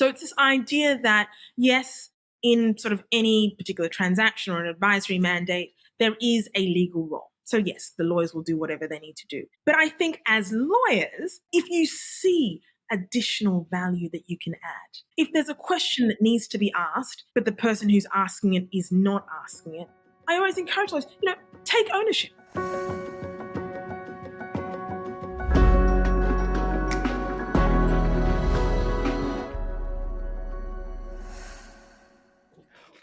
So it's this idea that, yes, in sort of any particular transaction or an advisory mandate, there is a legal role. So yes, the lawyers will do whatever they need to do. But I think as lawyers, if you see additional value that you can add, if there's a question that needs to be asked, but the person who's asking it is not asking it, I always encourage lawyers, take ownership.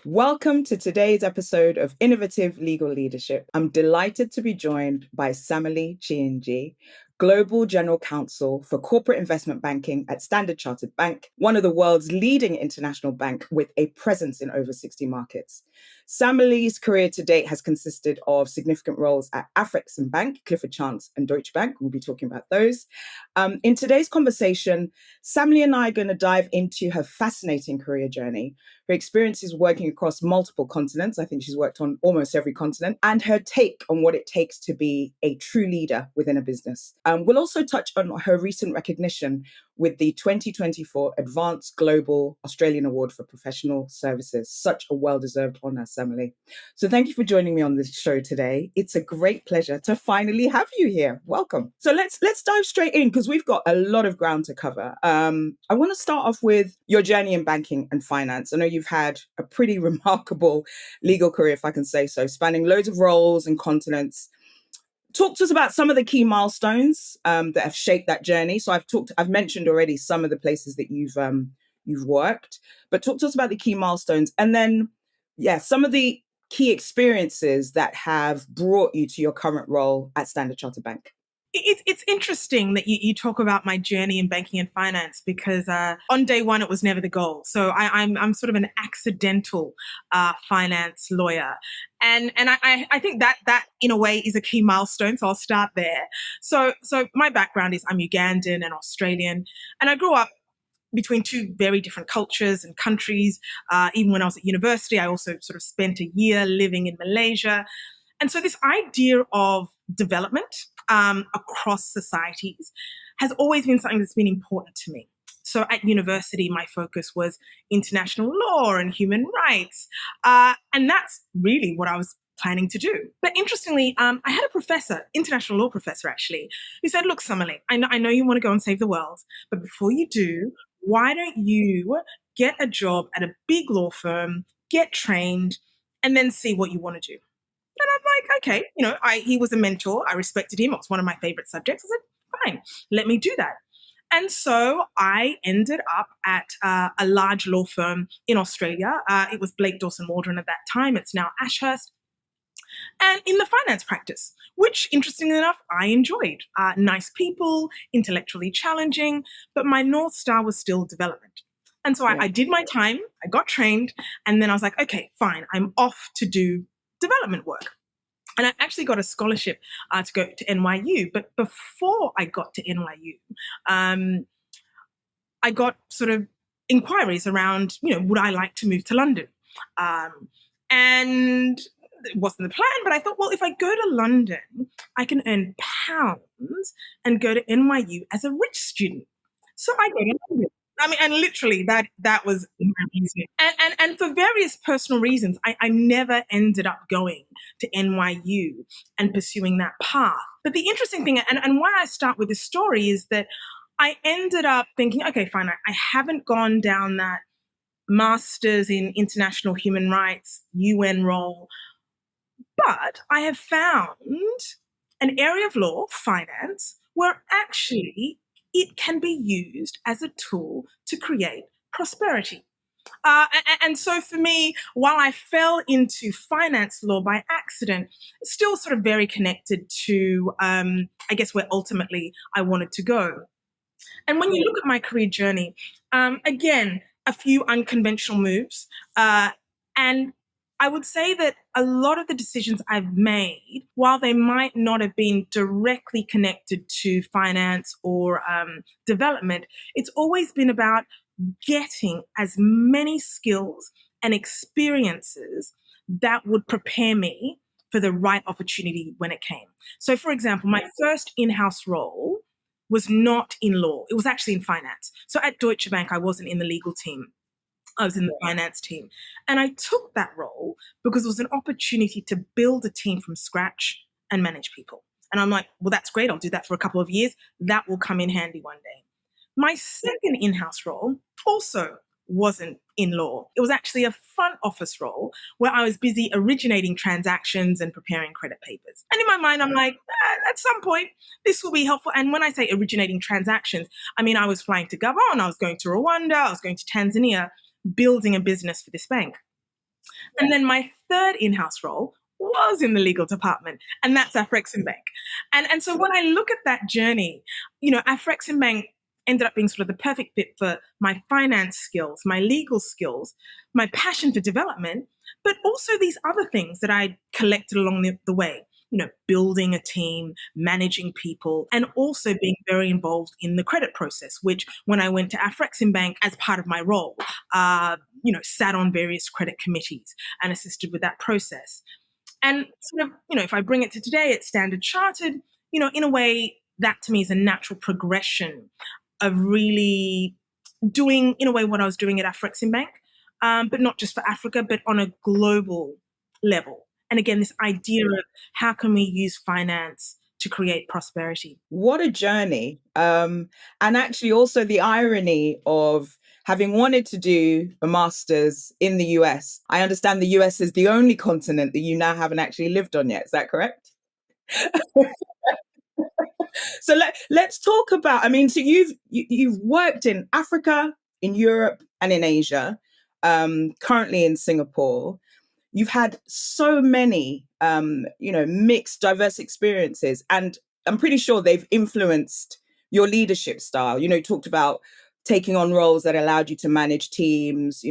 Welcome to today's episode of Innovative Legal Leadership. I'm delighted to be joined by Samallie Kiyingi, Global General Counsel for Corporate Investment Banking at Standard Chartered Bank, one of the world's leading international bank with a presence in over 60 markets. Samallie's career to date has consisted of significant roles at Afreximbank, Clifford Chance, and Deutsche Bank. We'll be talking about those. In today's conversation, Samallie and I are going to dive into her fascinating career journey, her experiences working across multiple continents. I think she's worked on almost every continent, and her take on what it takes to be a true leader within a business. We'll also touch on her recent recognition with the 2024 Advanced Global Australian Award for Professional Services. Such a well-deserved honour, Samallie. So thank you for joining me on this show today. It's a great pleasure to finally have you here. Welcome. So let's dive straight in because we've got a lot of ground to cover. I want to start off with your journey in banking and finance. I know you've had a pretty remarkable legal career, if I can say so, spanning loads of roles and continents. Talk to us about some of the key milestones that have shaped that journey. So I've mentioned already some of the places that you've worked, but talk to us about the key milestones, and then some of the key experiences that have brought you to your current role at Standard Chartered Bank. It's interesting that you talk about my journey in banking and finance because on day one, it was never the goal. So I'm sort of an accidental finance lawyer. And I think that in a way is a key milestone. So I'll start there. So my background is I'm Ugandan and Australian, and I grew up between two very different cultures and countries. Even when I was at university, I also sort of spent a year living in Malaysia. And so this idea of development across societies has always been something that's been important to me. So at university, my focus was international law and human rights. And that's really what I was planning to do. But interestingly, I had a professor, international law professor actually, who said, look, Samallie, I know you want to go and save the world, but before you do, why don't you get a job at a big law firm, get trained, and then see what you want to do? And I'm like, okay, he was a mentor. I respected him. It was one of my favorite subjects. I said, fine, let me do that. And so I ended up at a large law firm in Australia. It was Blake Dawson Waldron at that time. It's now Ashurst. And in the finance practice, which interestingly enough, I enjoyed. Nice people, intellectually challenging, but my North Star was still development. And so I did my time, I got trained, and then I was like, okay, fine, I'm off to do development work. And I actually got a scholarship to go to NYU. But before I got to NYU, I got sort of inquiries around, would I like to move to London? And it wasn't the plan, but I thought, well, if I go to London, I can earn pounds and go to NYU as a rich student. So I go to London. I mean, and literally that was amazing. And for various personal reasons, I never ended up going to NYU and pursuing that path. But the interesting thing, and why I start with this story, is that I ended up thinking, okay, fine, I haven't gone down that master's in international human rights, UN role, but I have found an area of law, finance, where actually it can be used as a tool to create prosperity. And so for me, while I fell into finance law by accident, it's still sort of very connected to, I guess, where ultimately I wanted to go. And when you look at my career journey, again, a few unconventional moves. And I would say that a lot of the decisions I've made, while they might not have been directly connected to finance or development, it's always been about getting as many skills and experiences that would prepare me for the right opportunity when it came. So, for example, my first in-house role was not in law. It was actually in finance. So at Deutsche Bank, I wasn't in the legal team. I was in the finance team. And I took that role because it was an opportunity to build a team from scratch and manage people. And I'm like, well, that's great. I'll do that for a couple of years. That will come in handy one day. My second in-house role also wasn't in law. It was actually a front office role where I was busy originating transactions and preparing credit papers. And in my mind, I'm like, at some point, this will be helpful. And when I say originating transactions, I mean, I was flying to Gabon, I was going to Rwanda, I was going to Tanzania, building a business for this bank. And then my third in-house role was in the legal department, and that's Afreximbank. And so when I look at that journey, Afreximbank ended up being sort of the perfect fit for my finance skills, my legal skills, my passion for development, but also these other things that I collected along the way. Building a team, managing people, and also being very involved in the credit process, which when I went to Afreximbank as part of my role, sat on various credit committees and assisted with that process. And sort of, if I bring it to today at Standard Chartered, in a way, that to me is a natural progression of really doing, in a way, what I was doing at Afreximbank, but not just for Africa, but on a global level. And again, this idea of how can we use finance to create prosperity. What a journey. And actually also the irony of having wanted to do a master's in the US. I understand the US is the only continent that you now haven't actually lived on yet. Is that correct? So let's talk about, so you've worked in Africa, in Europe, and in Asia, currently in Singapore. You've had so many, mixed, diverse experiences, and I'm pretty sure they've influenced your leadership style. You talked about taking on roles that allowed you to manage teams,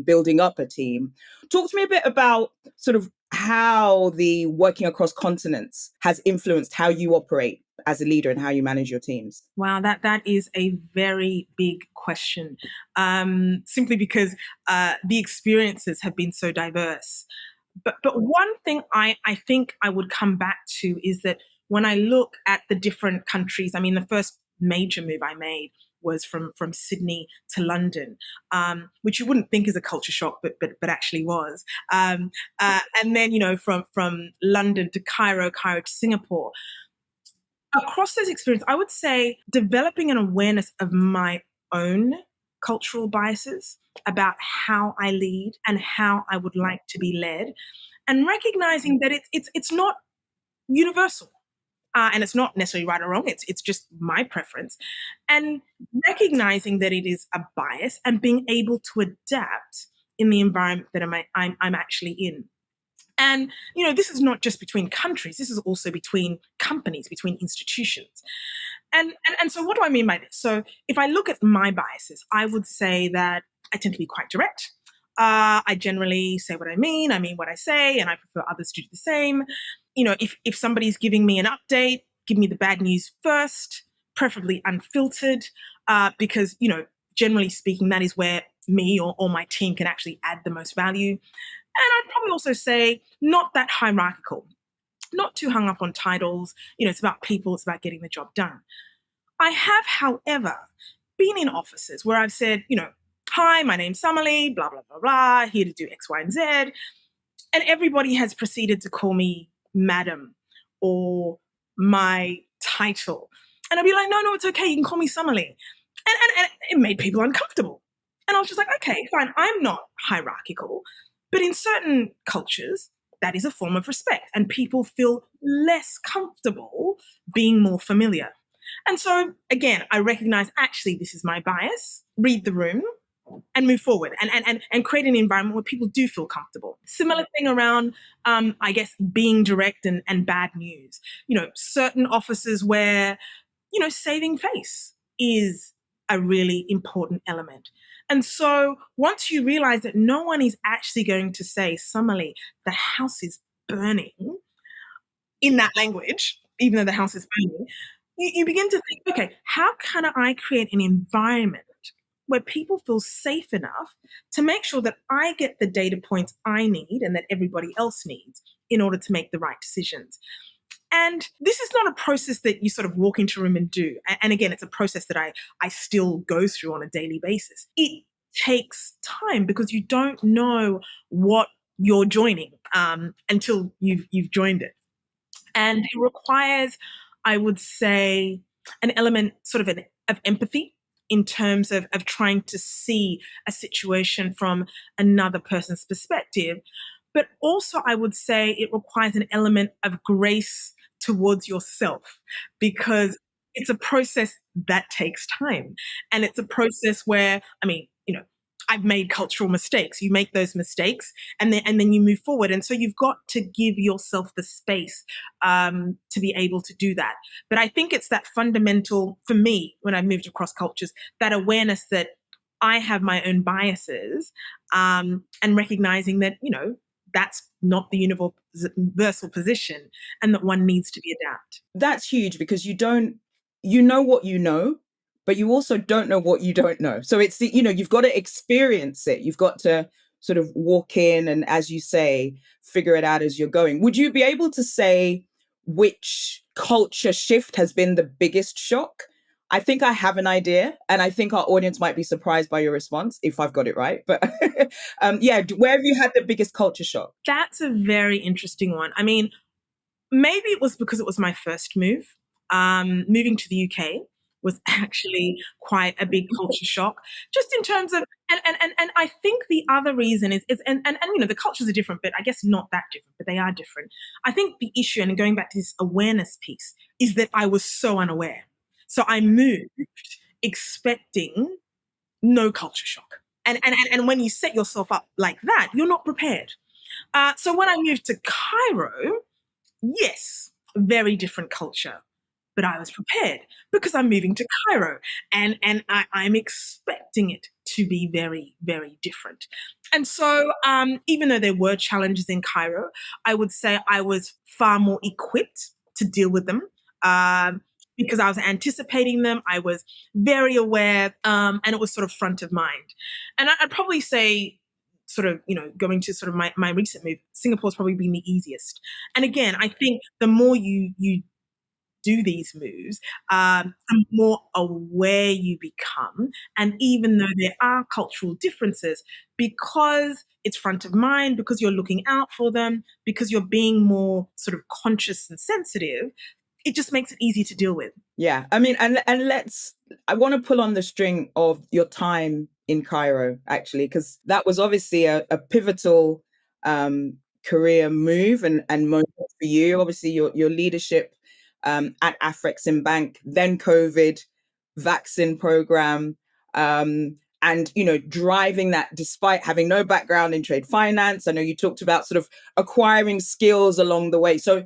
building up a team. Talk to me a bit about sort of how the working across continents has influenced how you operate as a leader and how you manage your teams. Wow, that is a very big question, simply because the experiences have been so diverse. But one thing I think I would come back to is that when I look at the different countries, the first major move I made was from Sydney to London, which you wouldn't think is a culture shock, but actually was. And then, from London to Cairo to Singapore. Across those experiences, I would say developing an awareness of my own cultural biases about how I lead and how I would like to be led, and recognizing that it's not universal. And it's not necessarily right or wrong. It's just my preference, and recognizing that it is a bias and being able to adapt in the environment that I'm actually in. And this is not just between countries. This is also between companies, between institutions. And so, what do I mean by this? So, if I look at my biases, I would say that I tend to be quite direct. I generally say what I mean what I say, and I prefer others to do the same. If somebody's giving me an update, give me the bad news first, preferably unfiltered, because, generally speaking, that is where me or my team can actually add the most value. And I'd probably also say not that hierarchical, not too hung up on titles. It's about people, it's about getting the job done. I have, however, been in offices where I've said, hi, my name's Samallie, blah, blah, blah, blah, here to do X, Y, and Z. And everybody has proceeded to call me madam or my title. And I'd be like, no, it's okay, you can call me Samallie. And it made people uncomfortable. And I was just like, okay, fine, I'm not hierarchical. But in certain cultures, that is a form of respect, and people feel less comfortable being more familiar. And so, again, I recognize actually this is my bias, read the room, and move forward and create an environment where people do feel comfortable. Similar thing around, I guess, being direct and bad news. Certain offices where, saving face is a really important element. And so once you realize that no one is actually going to say, Samallie, the house is burning in that language, even though the house is burning, you begin to think, okay, how can I create an environment where people feel safe enough to make sure that I get the data points I need and that everybody else needs in order to make the right decisions? And this is not a process that you sort of walk into a room and do. And again, it's a process that I still go through on a daily basis. It takes time because you don't know what you're joining until you've joined it. And it requires, I would say, an element of empathy in terms of trying to see a situation from another person's perspective. But also, I would say it requires an element of grace towards yourself because it's a process that takes time. And it's a process where, I've made cultural mistakes. You make those mistakes and then you move forward. And so you've got to give yourself the space to be able to do that. But I think it's that fundamental, for me, when I moved across cultures, that awareness that I have my own biases and recognizing that, that's not the universal position and that one needs to be adapt. That's huge because you know what you know, but you also don't know what you don't know. So it's you've got to experience it. You've got to sort of walk in and, as you say, figure it out as you're going. Would you be able to say which culture shift has been the biggest shock? I think I have an idea, and I think our audience might be surprised by your response if I've got it right. But where have you had the biggest culture shock? That's a very interesting one. Maybe it was because it was my first move. Moving to the UK was actually quite a big culture shock, just in terms of, and I think the other reason is the cultures are different, but I guess not that different, but they are different. I think the issue, and going back to this awareness piece, is that I was so unaware. So I moved expecting no culture shock. And when you set yourself up like that, you're not prepared. So when I moved to Cairo, yes, very different culture, but I was prepared because I'm moving to Cairo and I'm expecting it to be very, very different. And so even though there were challenges in Cairo, I would say I was far more equipped to deal with them because I was anticipating them. I was very aware and it was sort of front of mind. And I'd probably say going to sort of my recent move, Singapore's probably been the easiest. And again, I think the more you do these moves, the more aware you become. And even though there are cultural differences, because it's front of mind, because you're looking out for them, because you're being more sort of conscious and sensitive, it just makes it easy to deal with. Yeah. And I want to pull on the string of your time in Cairo, actually, because that was obviously a pivotal career move and moment for you. Obviously, your leadership at Afreximbank, then COVID, vaccine program, and driving that despite having no background in trade finance. I know you talked about sort of acquiring skills along the way. So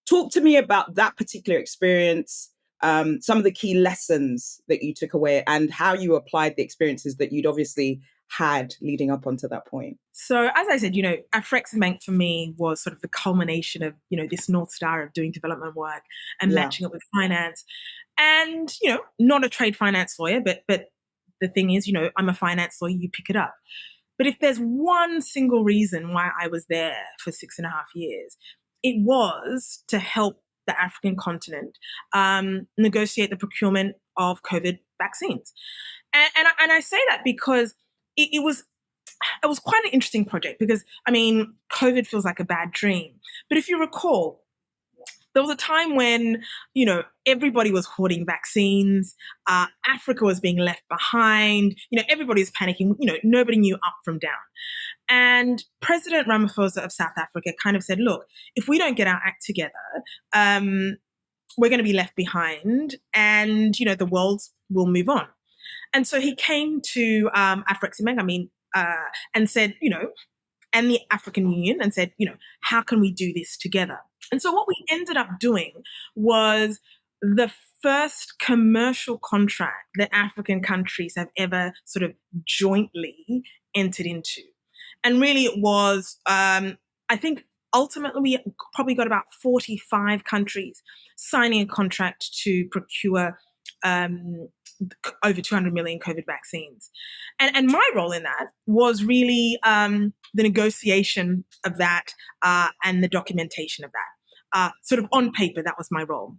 talk to me about that particular experience, some of the key lessons that you took away and how you applied the experiences that you'd obviously had leading up onto that point. So as I said, Afreximbank for me was sort of the culmination of, this North Star of doing development work and matching it with finance. And, not a trade finance lawyer, but the thing is, I'm a finance lawyer, you pick it up. But if there's one single reason why I was there for 6.5 years, it was to help the African continent negotiate the procurement of COVID vaccines. And I say that because it was quite an interesting project because, COVID feels like a bad dream. But if you recall, there was a time when, everybody was hoarding vaccines. Africa was being left behind. Everybody was panicking. Nobody knew up from down. And President Ramaphosa of South Africa kind of said, look, if we don't get our act together, we're going to be left behind and, the world will move on. And so he came to Afreximbank, and said, and the African Union and said, how can we do this together? And so what we ended up doing was the first commercial contract that African countries have ever sort of jointly entered into. And really it was, I think ultimately we probably got about 45 countries signing a contract to procure over 200 million COVID vaccines. And my role in that was really the negotiation of that and the documentation of that. sort of on paper, that was my role.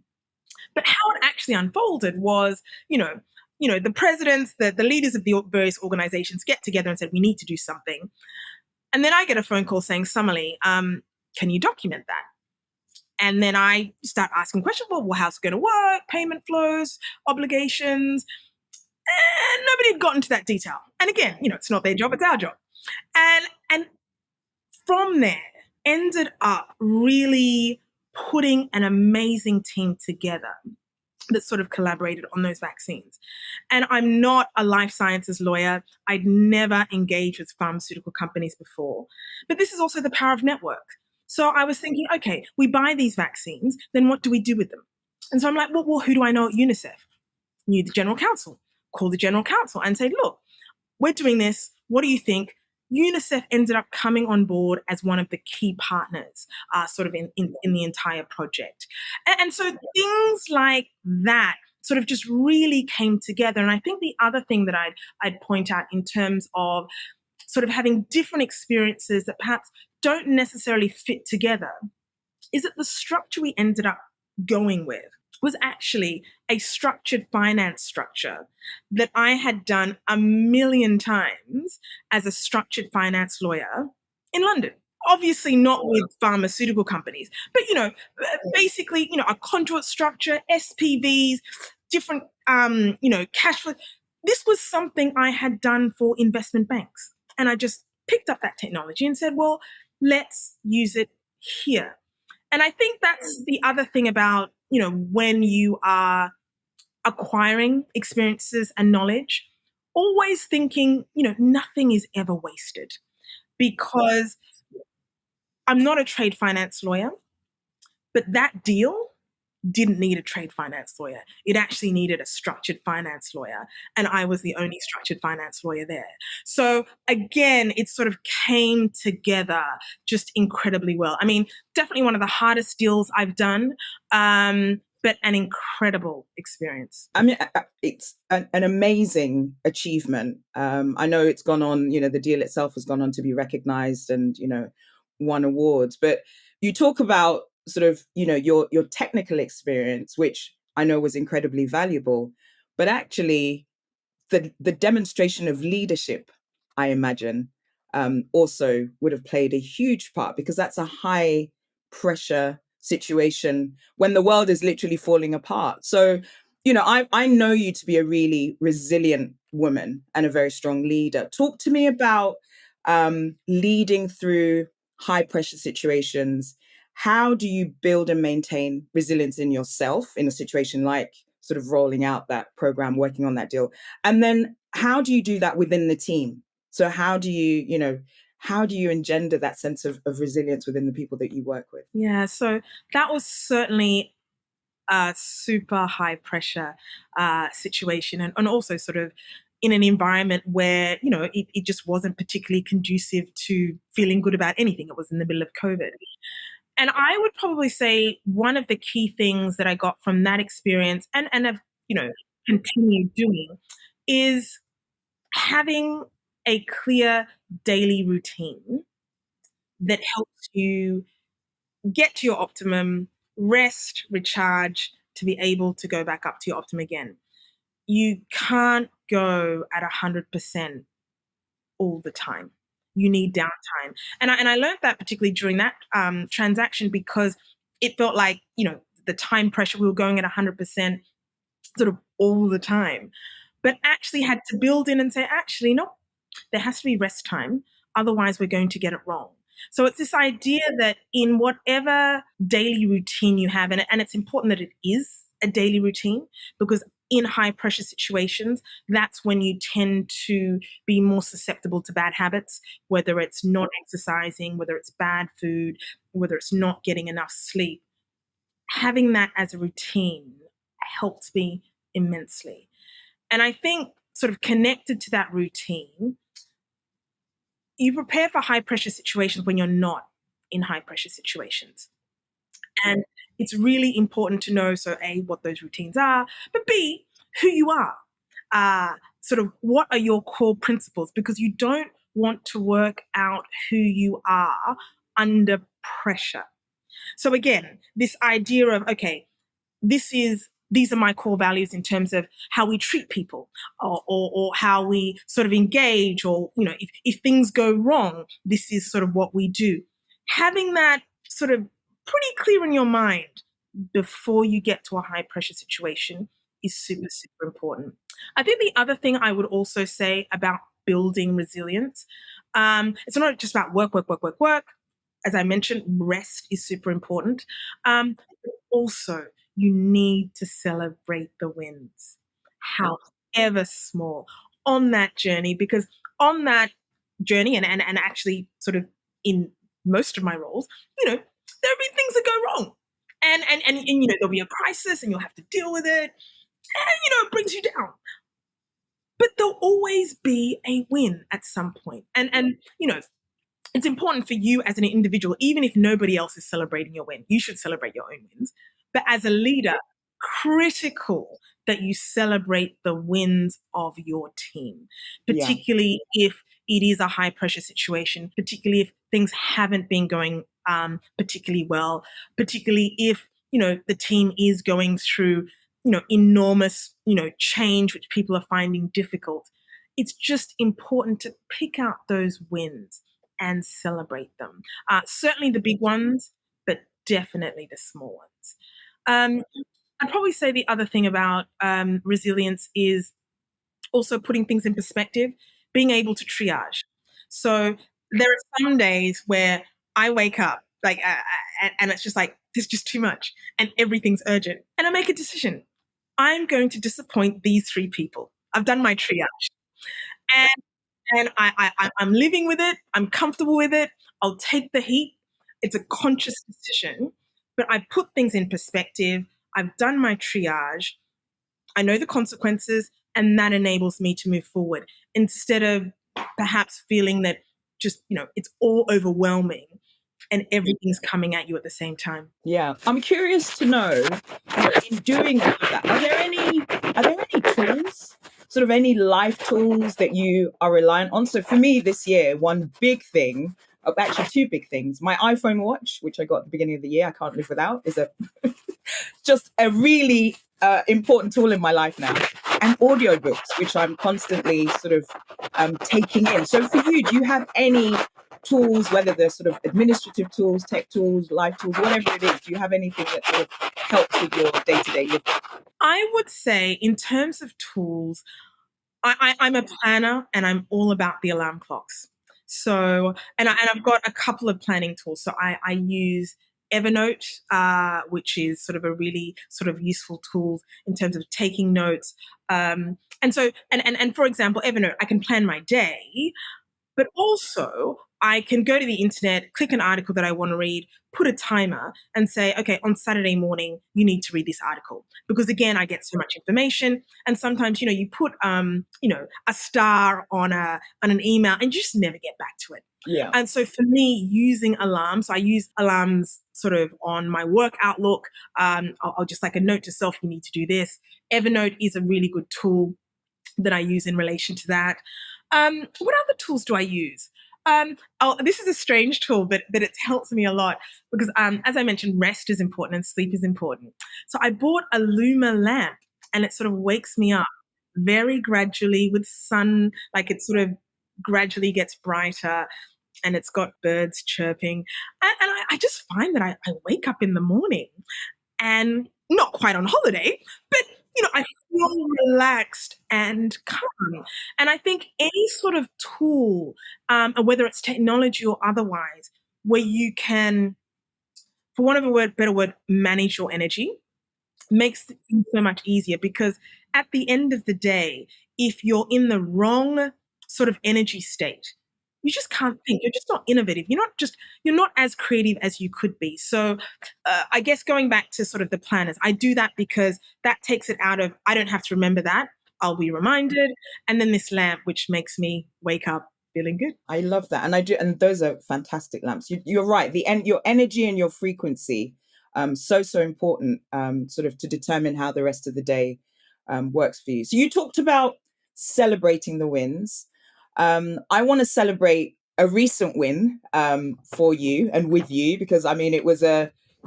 But how it actually unfolded was, the presidents, the leaders of the various organizations get together and said, we need to do something. And then I get a phone call saying, Samallie, can you document that? And then I start asking questions. Well, how's it going to work? Payment flows, obligations. And nobody had gotten to that detail. And again, it's not their job, it's our job. And from there, ended up really putting an amazing team together that sort of collaborated on those vaccines. And I'm not a life sciences lawyer. I'd never engaged with pharmaceutical companies before. But this is also the power of network. So I was thinking, okay, we buy these vaccines, then what do we do with them? And so I'm like, well, who do I know at UNICEF? Knew the General Counsel. Call the General Counsel and say, look, we're doing this. What do you think? UNICEF ended up coming on board as one of the key partners, sort of in the entire project. And so things like that sort of just really came together. And I think the other thing that I'd point out in terms of sort of having different experiences that perhaps don't necessarily fit together is that the structure we ended up going with was actually a structured finance structure that I had done a million times as a structured finance lawyer in London. Obviously not with pharmaceutical companies, but, basically, a conduit structure, SPVs, different, cash flow. This was something I had done for investment banks. And I just picked up that technology and said, well, let's use it here. And I think that's the other thing about, when you are acquiring experiences and knowledge, always thinking, nothing is ever wasted, because I'm not a trade finance lawyer, but that deal didn't need a trade finance lawyer. It actually needed a structured finance lawyer. And I was the only structured finance lawyer there. So again, it sort of came together just incredibly well. I mean, definitely one of the hardest deals I've done, but an incredible experience. I mean, it's an amazing achievement. I know it's gone on, the deal itself has gone on to be recognized and, won awards. But you talk about sort of, your technical experience, which I know was incredibly valuable, but actually the demonstration of leadership, I imagine, also would have played a huge part, because that's a high pressure situation when the world is literally falling apart. So, I know you to be a really resilient woman and a very strong leader. Talk to me about leading through high pressure situations. How do you build and maintain resilience in yourself in a situation like sort of rolling out that program, working on that deal? And then how do you do that within the team? So how do you engender that sense of resilience within the people that you work with? Yeah, so that was certainly a super high pressure situation, and also sort of in an environment where, it just wasn't particularly conducive to feeling good about anything. It was in the middle of COVID. And I would probably say one of the key things that I got from that experience and have, continued doing is having a clear daily routine that helps you get to your optimum, rest, recharge, to be able to go back up to your optimum again. You can't go at 100% all the time. You need downtime. And I learned that particularly during that transaction, because it felt like, the time pressure, we were going at 100% sort of all the time, but actually had to build in and say, actually, no, there has to be rest time. Otherwise, we're going to get it wrong. So it's this idea that in whatever daily routine you have, and it's important that it is a daily routine, because in high pressure situations, that's when you tend to be more susceptible to bad habits, whether it's not exercising, whether it's bad food, whether it's not getting enough sleep. Having that as a routine helped me immensely. And I think sort of connected to that routine, you prepare for high pressure situations when you're not in high pressure situations. And it's really important to know, so A, what those routines are, but B, who you are. Sort of what are your core principles, because you don't want to work out who you are under pressure. So again, this idea of, okay, these are my core values in terms of how we treat people, or how we sort of engage, or, if things go wrong, this is sort of what we do. Having that sort of pretty clear in your mind before you get to a high pressure situation is super, super important. I think the other thing I would also say about building resilience, it's not just about work, work, work, work, work. As I mentioned, rest is super important. Also, you need to celebrate the wins, however small, on that journey, because on that journey, and actually sort of in most of my roles, there'll be things that go wrong. And there'll be a crisis and you'll have to deal with it. And it brings you down. But there'll always be a win at some point. And it's important for you as an individual, even if nobody else is celebrating your win, you should celebrate your own wins. But as a leader, critical that you celebrate the wins of your team, particularly if it is a high pressure situation, particularly if things haven't been going particularly well, particularly if, the team is going through, enormous, change, which people are finding difficult. It's just important to pick out those wins and celebrate them. Certainly the big ones, but definitely the small ones. I'd probably say the other thing about resilience is also putting things in perspective, being able to triage. So there are some days where I wake up and it's just like, there's just too much and everything's urgent. And I make a decision. I'm going to disappoint these 3 people. I've done my triage. And I'm living with it. I'm comfortable with it. I'll take the heat. It's a conscious decision, but I put things in perspective. I've done my triage. I know the consequences, and that enables me to move forward instead of perhaps feeling that just, it's all overwhelming and everything's coming at you at the same time. Yeah. I'm curious to know, in doing all of that, are there any tools, sort of any life tools that you are reliant on? So for me this year, one big thing, actually 2 big things. My iPhone watch, which I got at the beginning of the year, I can't live without, is just a really important tool in my life now. And audiobooks, which I'm constantly sort of taking in. So for you, do you have any tools, whether they're sort of administrative tools, tech tools, life tools, whatever it is, do you have anything that sort of helps with your day-to-day living? I would say in terms of tools, I'm a planner and I'm all about the alarm clocks. So, and I've got a couple of planning tools. So I use Evernote, which is sort of a really sort of useful tool in terms of taking notes. And so, and for example, Evernote, I can plan my day, but also I can go to the internet, click an article that I want to read, put a timer and say, okay, on Saturday morning, you need to read this article. Because again, I get so much information. And sometimes, you put, a star on an email and you just never get back to it. Yeah. And so for me, using alarms, I use alarms sort of on my work Outlook. I'll just like a note to self, you need to do this. Evernote is a really good tool that I use in relation to that. What other tools do I use? This is a strange tool, but it helps me a lot because, as I mentioned, rest is important and sleep is important. So I bought a Luma lamp, and it sort of wakes me up very gradually with sun, like it sort of gradually gets brighter, and it's got birds chirping, and I just find that I wake up in the morning and not quite on holiday, but I feel relaxed and calm. And I think any sort of tool, whether it's technology or otherwise, where you can, for want of a better word, manage your energy, makes things so much easier because at the end of the day, if you're in the wrong sort of energy state, you just can't think. You're just not innovative. You're not as creative as you could be. So I guess going back to sort of the planners, I do that because that takes it out of, I don't have to remember that. I'll be reminded. And then this lamp, which makes me wake up feeling good. I love that. And I do. And those are fantastic lamps. You're right. Your energy and your frequency, so important, sort of to determine how the rest of the day works for you. So you talked about celebrating the wins. I want to celebrate a recent win for you and with you, because I mean, it was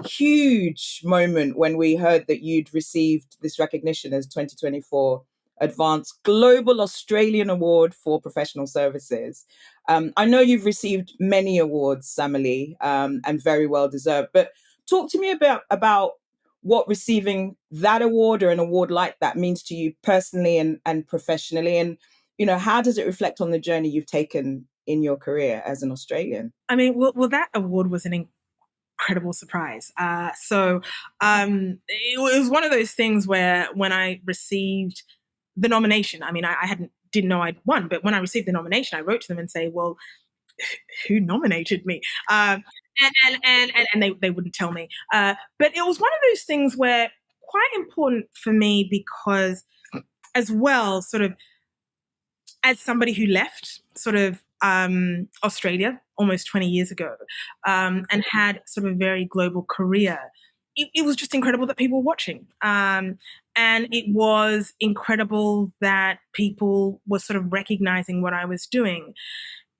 huge moment when we heard that you'd received this recognition as 2024 Advanced Global Australian Award for Professional Services. I know you've received many awards, Samallie, and very well deserved. But talk to me about what receiving that award or an award like that means to you personally and professionally, and how does it reflect on the journey you've taken in your career as an Australian? I mean, well, that award was an incredible surprise. It was one of those things where when I received the nomination, I mean, I didn't know I'd won, but when I received the nomination, I wrote to them and say, well, who nominated me? And they wouldn't tell me. But it was one of those things where quite important for me because as well, sort of as somebody who left sort of Australia almost 20 years ago and had sort of a very global career, it was just incredible that people were watching. And it was incredible that people were sort of recognizing what I was doing.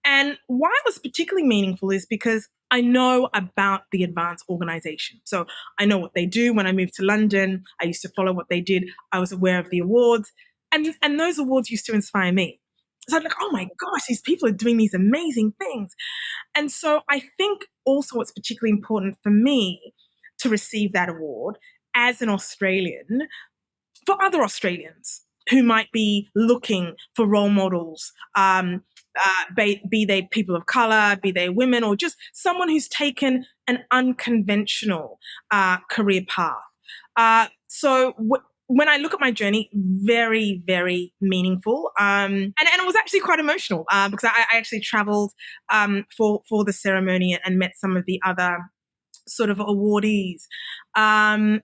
And why it was particularly meaningful is because I know about the Advanced organization. So I know what they do. When I moved to London, I used to follow what they did. I was aware of the awards. And those awards used to inspire me. So I'm like, oh my gosh, these people are doing these amazing things. And so I think also it's particularly important for me to receive that award as an Australian for other Australians who might be looking for role models, be they people of color, be they women, or just someone who's taken an unconventional career path. When I look at my journey, very, very meaningful. And it was actually quite emotional because I actually traveled for the ceremony and met some of the other sort of awardees. And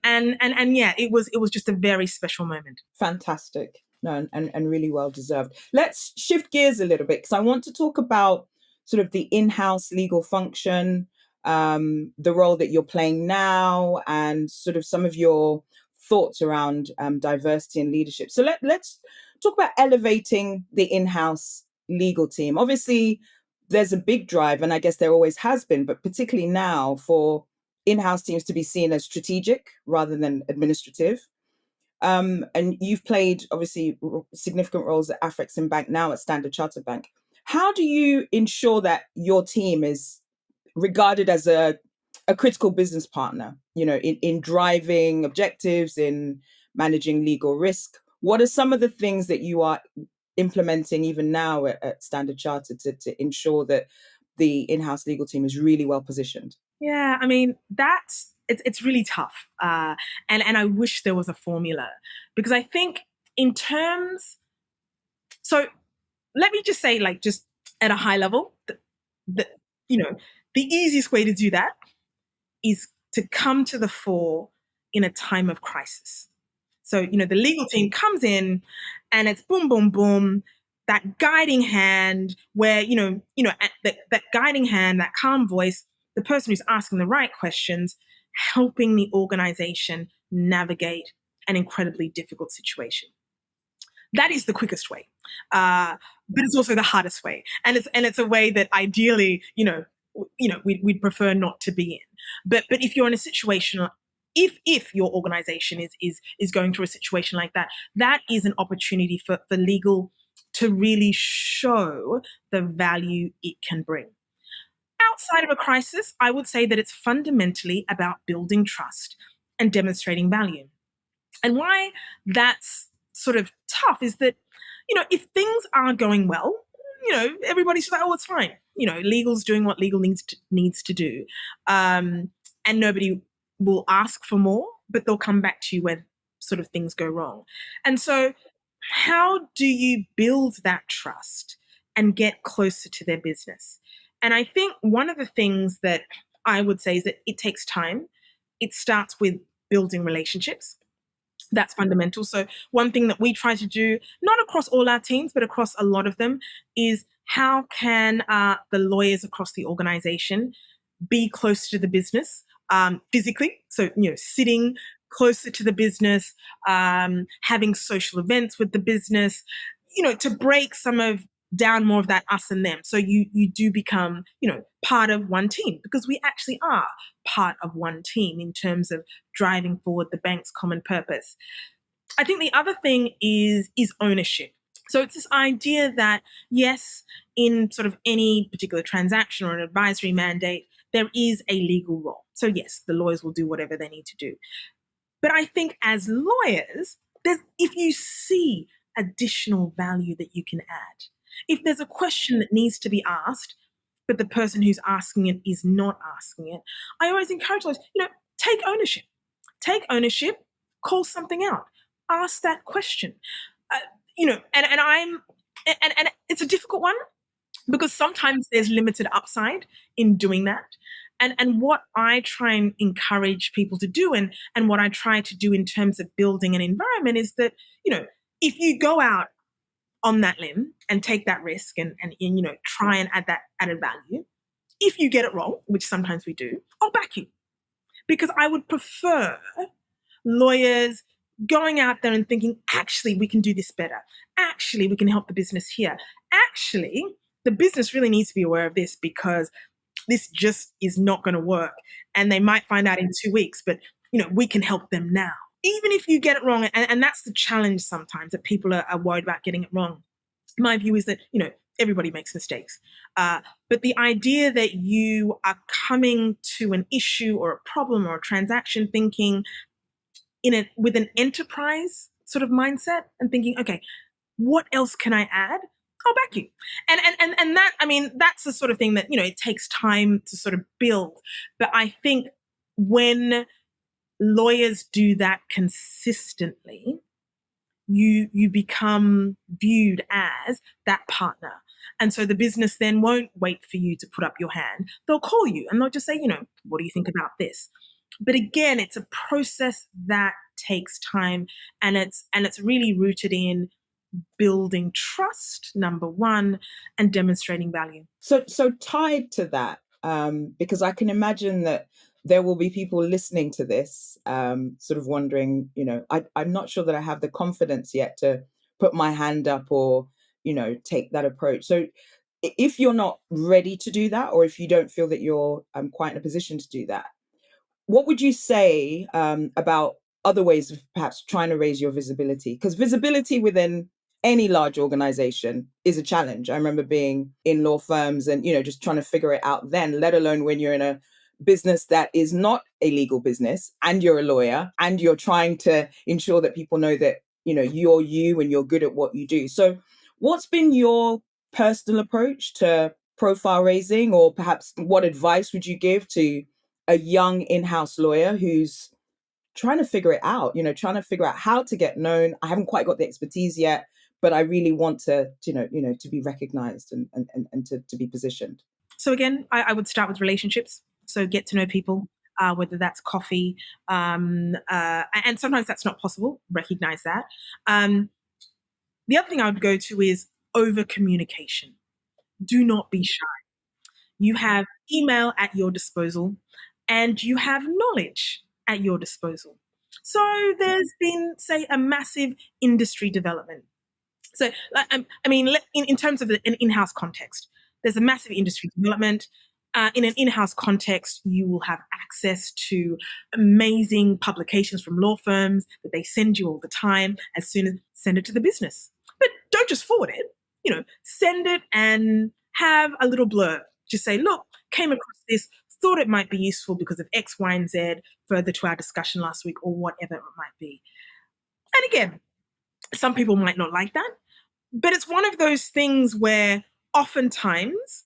yeah, it was just a very special moment. Fantastic. No, and really well deserved. Let's shift gears a little bit because I want to talk about sort of the in-house legal function, the role that you're playing now, and sort of some of your thoughts around diversity and leadership. So let's talk about elevating the in-house legal team. Obviously, there's a big drive, and I guess there always has been, but particularly now for in-house teams to be seen as strategic rather than administrative. And you've played obviously significant roles at Afreximbank, now at Standard Chartered Bank. How do you ensure that your team is regarded as a critical business partner, in driving objectives, in managing legal risk? What are some of the things that you are implementing even now at Standard Chartered to ensure that the in-house legal team is really well positioned? Yeah, I mean, it's really tough. And I wish there was a formula because I think in terms, so let me just say, like, just at a high level, the the easiest way to do that is to come to the fore in a time of crisis. So, the legal team comes in and it's boom, boom, boom, that guiding hand where, that guiding hand, that calm voice, the person who's asking the right questions, helping the organization navigate an incredibly difficult situation. That is the quickest way, but it's also the hardest way, and it's a way that ideally, we'd prefer not to be in. But if you're in a situation, if your organization is going through a situation like that, that is an opportunity for legal to really show the value it can bring. Outside of a crisis, I would say that it's fundamentally about building trust and demonstrating value. And why that's sort of tough is that, if things are going well, everybody's like, oh, it's fine. Legal's doing what legal needs to do. And nobody will ask for more, but they'll come back to you when sort of things go wrong. And so how do you build that trust and get closer to their business? And I think one of the things that I would say is that it takes time. It starts with building relationships. That's fundamental. So one thing that we try to do, not across all our teams, but across a lot of them, is how can the lawyers across the organization be closer to the business physically? So, sitting closer to the business, having social events with the business, to break some of down more of that us and them. So you do become, part of one team, because we actually are part of one team in terms of driving forward the bank's common purpose. I think the other thing is ownership. So it's this idea that, yes, in sort of any particular transaction or an advisory mandate, there is a legal role. So yes, the lawyers will do whatever they need to do. But I think as lawyers, if you see additional value that you can add, if there's a question that needs to be asked, but the person who's asking it is not asking it, I always encourage lawyers, take ownership. Take ownership, call something out, ask that question. And it's a difficult one, because sometimes there's limited upside in doing that. And what I try and encourage people to do, and what I try to do in terms of building an environment, is that, if you go out on that limb and take that risk and try and add that added value, if you get it wrong, which sometimes we do, I'll back you. Because I would prefer lawyers going out there and thinking, actually, we can do this better. Actually, we can help the business here. Actually, the business really needs to be aware of this, because this just is not going to work. And they might find out in 2 weeks, but, we can help them now. Even if you get it wrong, and that's the challenge sometimes, that people are worried about getting it wrong. My view is that, everybody makes mistakes. But the idea that you are coming to an issue or a problem or a transaction thinking with an enterprise sort of mindset, and thinking, okay, what else can I add? I'll back you. And that, that's the sort of thing that, it takes time to sort of build. But I think when lawyers do that consistently, you become viewed as that partner. And so the business then won't wait for you to put up your hand. They'll call you and they'll just say, what do you think about this? But again, it's a process that takes time, and it's really rooted in building trust, number one, and demonstrating value. So tied to that, because I can imagine that there will be people listening to this, sort of wondering, I'm not sure that I have the confidence yet to put my hand up or, take that approach. So if you're not ready to do that, or if you don't feel that you're quite in a position to do that, what would you say about other ways of perhaps trying to raise your visibility? Because visibility within any large organization is a challenge. I remember being in law firms and, just trying to figure it out then, let alone when you're in a business that is not a legal business and you're a lawyer and you're trying to ensure that people know that, you're you and you're good at what you do. So what's been your personal approach to profile raising, or perhaps what advice would you give to a young in-house lawyer who's trying to figure it out, trying to figure out how to get known? I haven't quite got the expertise yet, but I really want to, to be recognized and to be positioned. So again, I would start with relationships. So get to know people, whether that's coffee, and sometimes that's not possible. Recognize that. The other thing I would go to is over communication. Do not be shy. You have email at your disposal, and you have knowledge at your disposal. So there's been, say, a massive industry development. So, in terms of an in-house context, there's a massive industry development. In an in-house context, you will have access to amazing publications from law firms that they send you all the time. As soon as send it to the business, but don't just forward it. Send it and have a little blurb. Just say, look, came across this, thought it might be useful because of X, Y, and Z, further to our discussion last week, or whatever it might be. And again, some people might not like that, but it's one of those things where oftentimes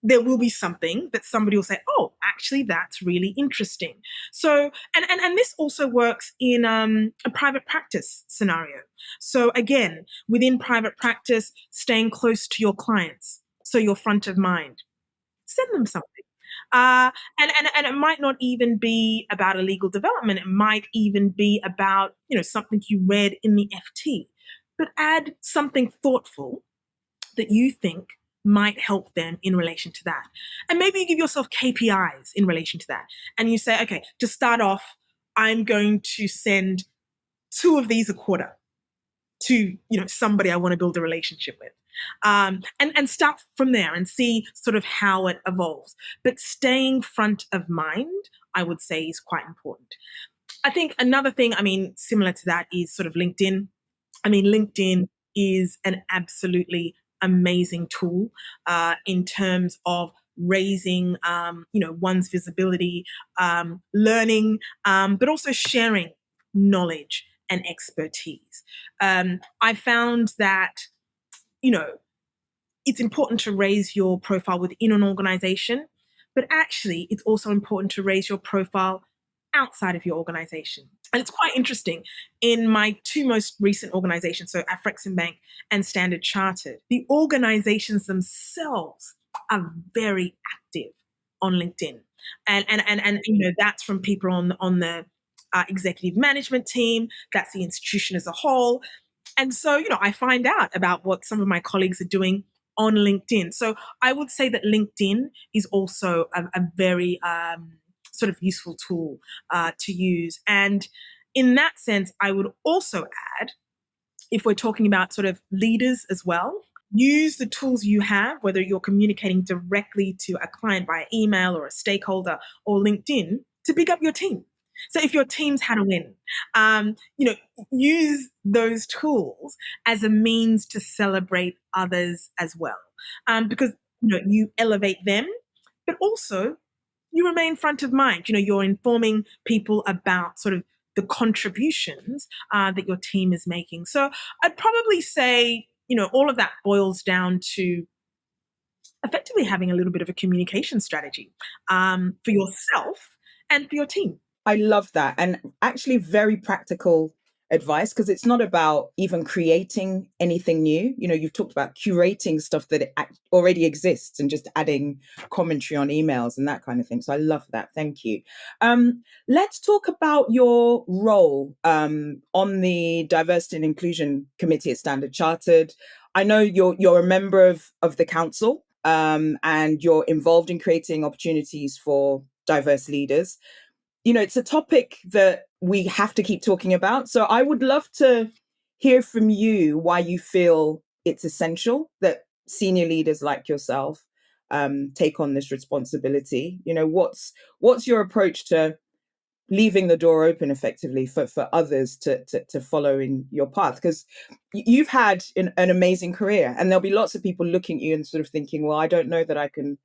there will be something that somebody will say, oh, actually, that's really interesting. So, and this also works in a private practice scenario. So again, within private practice, staying close to your clients, so you're front of mind. Send them something. And it might not even be about a legal development. It might even be about, something you read in the FT. But add something thoughtful that you think might help them in relation to that. And maybe you give yourself KPIs in relation to that. And you say, okay, to start off, I'm going to send 2 of these a quarter to, somebody I want to build a relationship with. And start from there and see sort of how it evolves. But staying front of mind, I would say, is quite important. I think another thing, similar to that is sort of LinkedIn. LinkedIn is an absolutely amazing tool in terms of raising, one's visibility, learning, but also sharing knowledge and expertise. I found that, it's important to raise your profile within an organization, but actually it's also important to raise your profile outside of your organization. And it's quite interesting. In my two most recent organizations, so Afreximbank and Standard Chartered, the organizations themselves are very active on LinkedIn. And that's from people on the executive management team, that's the institution as a whole. And so, I find out about what some of my colleagues are doing on LinkedIn. So I would say that LinkedIn is also a very sort of useful tool to use. And in that sense, I would also add, if we're talking about sort of leaders as well, use the tools you have, whether you're communicating directly to a client via email or a stakeholder or LinkedIn, to big up your team. So if your team's had a win, use those tools as a means to celebrate others as well, because you elevate them, but also you remain front of mind. You're informing people about sort of the contributions that your team is making. So I'd probably say, all of that boils down to effectively having a little bit of a communication strategy for yourself and for your team. I love that. And actually, very practical advice, because it's not about even creating anything new. You've talked about curating stuff that already exists and just adding commentary on emails and that kind of thing. So I love that. Thank you. Let's talk about your role on the Diversity and Inclusion Committee at Standard Chartered. I know you're a member of the council, and you're involved in creating opportunities for diverse leaders. It's a topic that we have to keep talking about. So I would love to hear from you why you feel it's essential that senior leaders like yourself take on this responsibility. What's your approach to leaving the door open effectively for others to follow in your path? Because you've had an amazing career, and there'll be lots of people looking at you and sort of thinking, well, I don't know that I can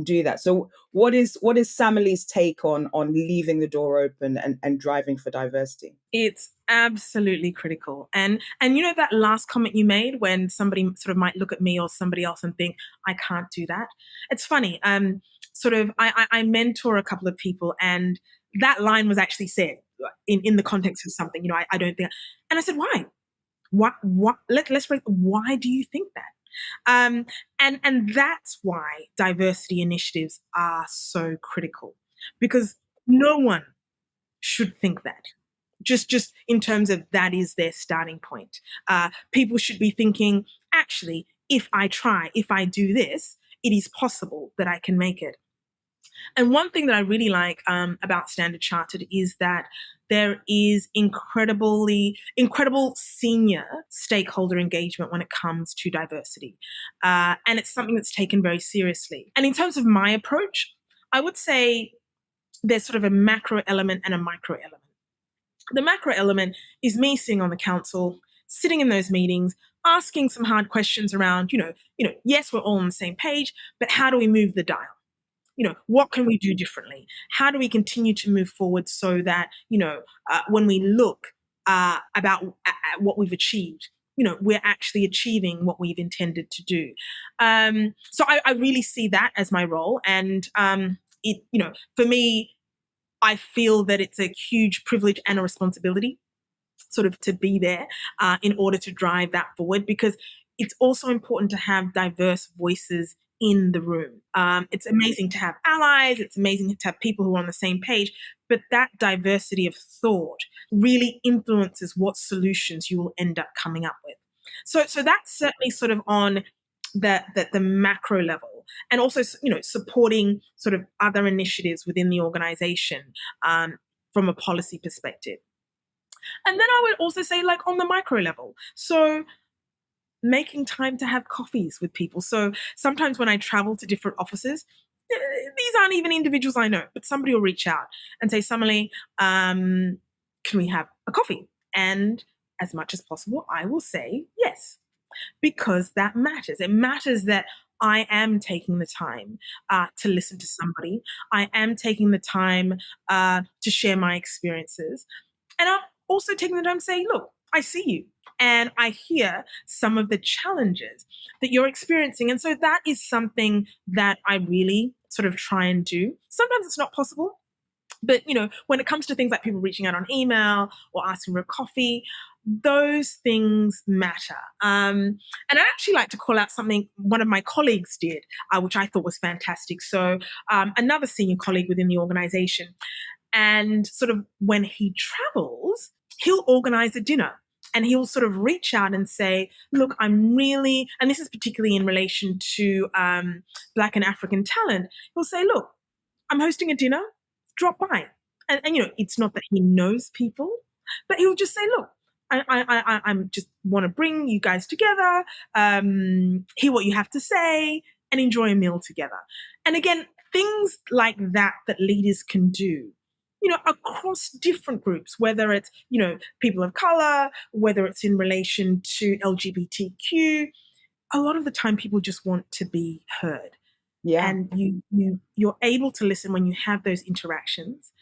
do that. So what is Samallie's take on leaving the door open and driving for diversity? It's absolutely critical. And that last comment you made, when somebody sort of might look at me or somebody else and think, I can't do that. It's funny. I mentor a couple of people, and that line was actually said in the context of something, I don't think. And I said, why? What? Let's break. Why do you think that? And that's why diversity initiatives are so critical, because no one should think that. Just in terms of that is their starting point. People should be thinking, actually, if I try, if I do this, it is possible that I can make it. And one thing that I really like about Standard Chartered is that there is incredible senior stakeholder engagement when it comes to diversity. And it's something that's taken very seriously. And in terms of my approach, I would say there's sort of a macro element and a micro element. The macro element is me sitting on the council, sitting in those meetings, asking some hard questions around, yes, we're all on the same page, but how do we move the dial? What can we do differently? How do we continue to move forward so that, when we look about at what we've achieved, we're actually achieving what we've intended to do. So I really see that as my role. And, for me, I feel that it's a huge privilege and a responsibility sort of to be there in order to drive that forward, because it's also important to have diverse voices in the room. It's amazing to have allies. It's amazing to have people who are on the same page, but that diversity of thought really influences what solutions you will end up coming up with. So that's certainly sort of on the macro level, and also supporting sort of other initiatives within the organization from a policy perspective. And then I would also say, like, on the micro level. So making time to have coffees with people. So sometimes when I travel to different offices, these aren't even individuals I know, but somebody will reach out and say, Samallie, can we have a coffee? And as much as possible, I will say yes, because that matters. It matters that I am taking the time to listen to somebody. I am taking the time to share my experiences. And I'm also taking the time to say, look, I see you and I hear some of the challenges that you're experiencing. And so that is something that I really sort of try and do. Sometimes it's not possible. But, when it comes to things like people reaching out on email or asking for a coffee, those things matter. And I'd actually like to call out something one of my colleagues did, which I thought was fantastic. So another senior colleague within the organization, and sort of when he travels, he'll organize a dinner. And he'll sort of reach out and say, look, I'm really, and this is particularly in relation to Black and African talent, he'll say, look, I'm hosting a dinner, drop by. And it's not that he knows people, but he'll just say, look, I'm just want to bring you guys together, hear what you have to say, and enjoy a meal together. And again, things like that leaders can do, across different groups, whether it's, people of color, whether it's in relation to LGBTQ, a lot of the time people just want to be heard. Yeah. And you're able to listen when you have those interactions.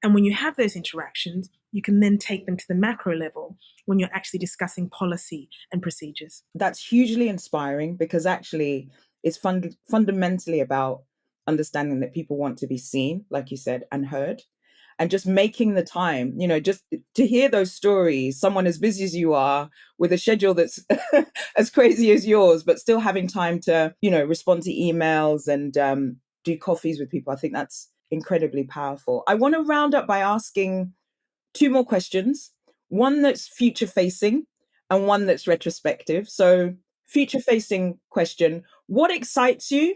And when you have those interactions, you can then take them to the macro level when you're actually discussing policy and procedures. That's hugely inspiring, because actually it's fundamentally about understanding that people want to be seen, like you said, and heard. And just making the time, just to hear those stories, someone as busy as you are with a schedule that's as crazy as yours, but still having time to, respond to emails and do coffees with people. I think that's incredibly powerful. I want to round up by asking two more questions, one that's future facing and one that's retrospective. So, future facing question: what excites you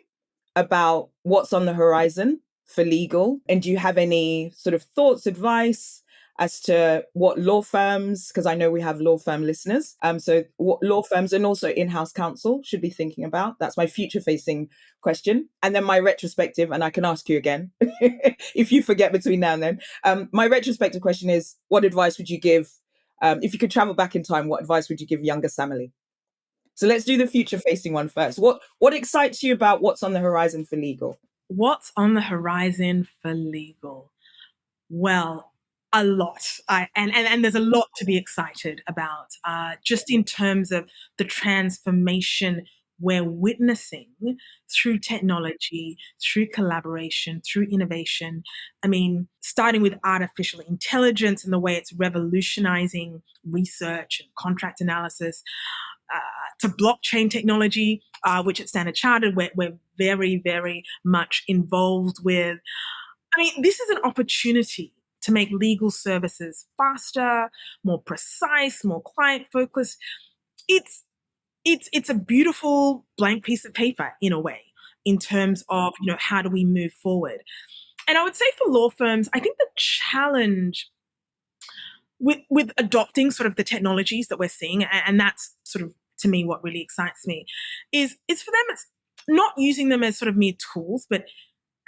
about what's on the horizon for legal? And do you have any sort of thoughts, advice as to what law firms, because I know we have law firm listeners, so what law firms and also in-house counsel should be thinking about? That's my future facing question. And then my retrospective, and I can ask you again if you forget between now and then. My retrospective question is, what advice would you give, if you could travel back in time, what advice would you give younger Samallie? So let's do the future facing one first. What excites you about what's on the horizon for legal? What's on the horizon for legal? Well, a lot. And there's a lot to be excited about, just in terms of the transformation we're witnessing through technology, through collaboration, through innovation. I mean, starting with artificial intelligence and the way it's revolutionizing research and contract analysis, to blockchain technology, which at Standard Chartered we're very, very much involved with. I mean, this is an opportunity to make legal services faster, more precise, more client-focused. It's a beautiful blank piece of paper in a way, in terms of, how do we move forward? And I would say for law firms, I think the challenge with adopting sort of the technologies that we're seeing, and that's sort of, to me, what really excites me, is for them, it's not using them as sort of mere tools, but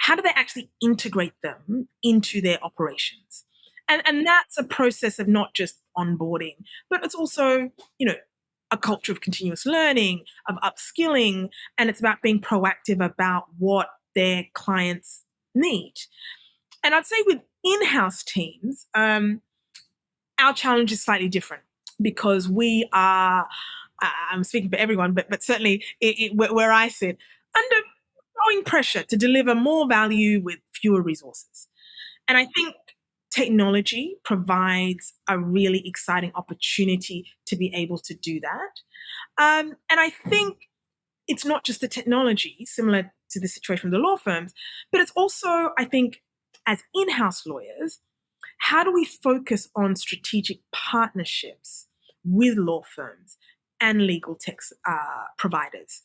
how do they actually integrate them into their operations? And that's a process of not just onboarding, but it's also, a culture of continuous learning, of upskilling, and it's about being proactive about what their clients need. And I'd say with in-house teams, our challenge is slightly different, because we are, I'm speaking for everyone, but certainly where I sit, under growing pressure to deliver more value with fewer resources. And I think technology provides a really exciting opportunity to be able to do that. And I think it's not just the technology, similar to the situation with the law firms, but it's also, I think, as in-house lawyers, how do we focus on strategic partnerships with law firms and legal tech providers,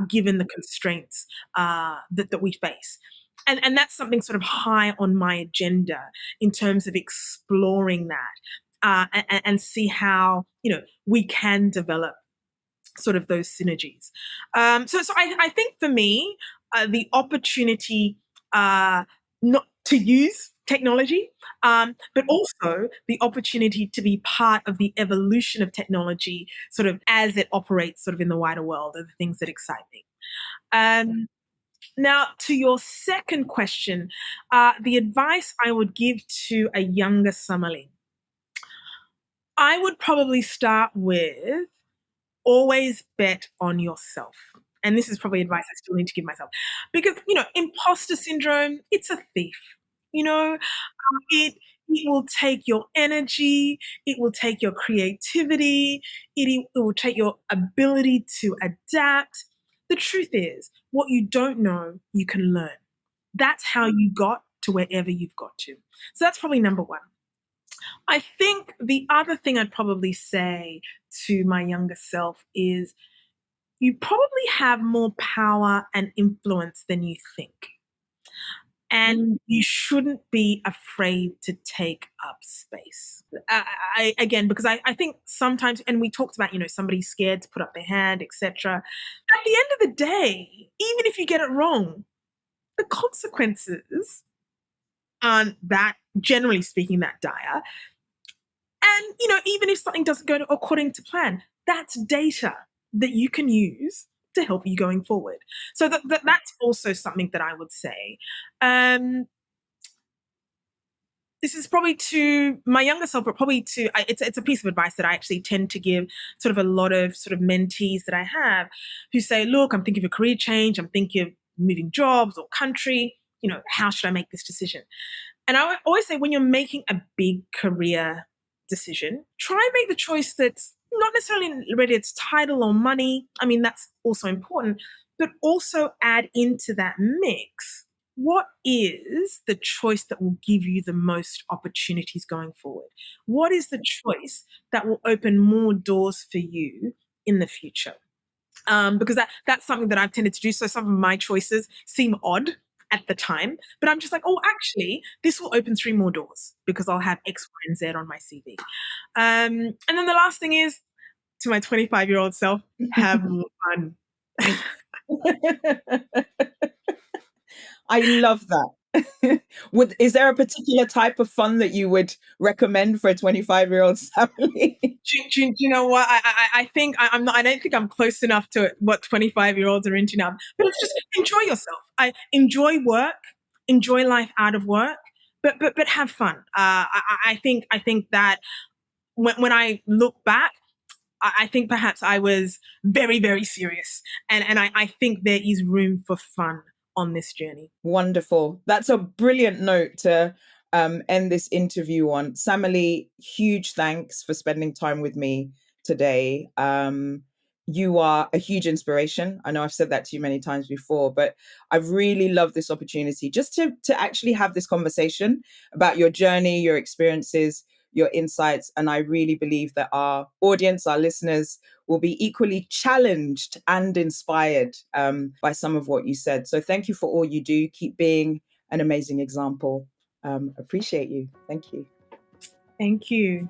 given the constraints that we face? And that's something sort of high on my agenda in terms of exploring that, and see how, we can develop sort of those synergies. So I think for me, the opportunity not to use technology, but also the opportunity to be part of the evolution of technology, sort of as it operates sort of in the wider world, are the things that excite me. Now, to your second question, the advice I would give to a younger Samallie, I would probably start with always bet on yourself. And this is probably advice I still need to give myself. Because, imposter syndrome, it's a thief. It will take your energy, it will take your creativity, it will take your ability to adapt. The truth is, what you don't know, you can learn. That's how you got to wherever you've got to. So that's probably number one. I think the other thing I'd probably say to my younger self is you probably have more power and influence than you think. And you shouldn't be afraid to take up space. Because I think sometimes, and we talked about, somebody's scared to put up their hand, etc. At the end of the day, even if you get it wrong, the consequences aren't that, generally speaking, that dire. And, even if something doesn't go according to plan, that's data that you can use to help you going forward. So that's also something that I would say. This is probably to my younger self, but probably it's a piece of advice that I actually tend to give sort of a lot of sort of mentees that I have who say, look, I'm thinking of a career change. I'm thinking of moving jobs or country. How should I make this decision? And I always say, when you're making a big career decision, try and make the choice that's not necessarily whether it's title or money. I mean, that's also important, but also add into that mix, what is the choice that will give you the most opportunities going forward? What is the choice that will open more doors for you in the future? Because that's something that I've tended to do. So some of my choices seem odd at the time, but I'm just like, oh, actually, this will open 3 more doors because I'll have X, Y, and Z on my CV. And then the last thing is, to my 25-year-old self, have more fun. I love that. Is there a particular type of fun that you would recommend for a 25-year-old Samallie? Do you know what? I think I'm not. I don't think I'm close enough to what 25-year-olds are into now. But it's just enjoy yourself. I enjoy work, enjoy life out of work, but have fun. I think that when I look back, I think perhaps I was very, very serious, and I think there is room for fun on this journey. Wonderful. That's a brilliant note to end this interview on. Samallie, huge thanks for spending time with me today. You are a huge inspiration. I know I've said that to you many times before, but I've really loved this opportunity just to actually have this conversation about your journey, your experiences, your insights. And I really believe that our audience, our listeners, will be equally challenged and inspired by some of what you said. So thank you for all you do. Keep being an amazing example. Appreciate you. Thank you. Thank you.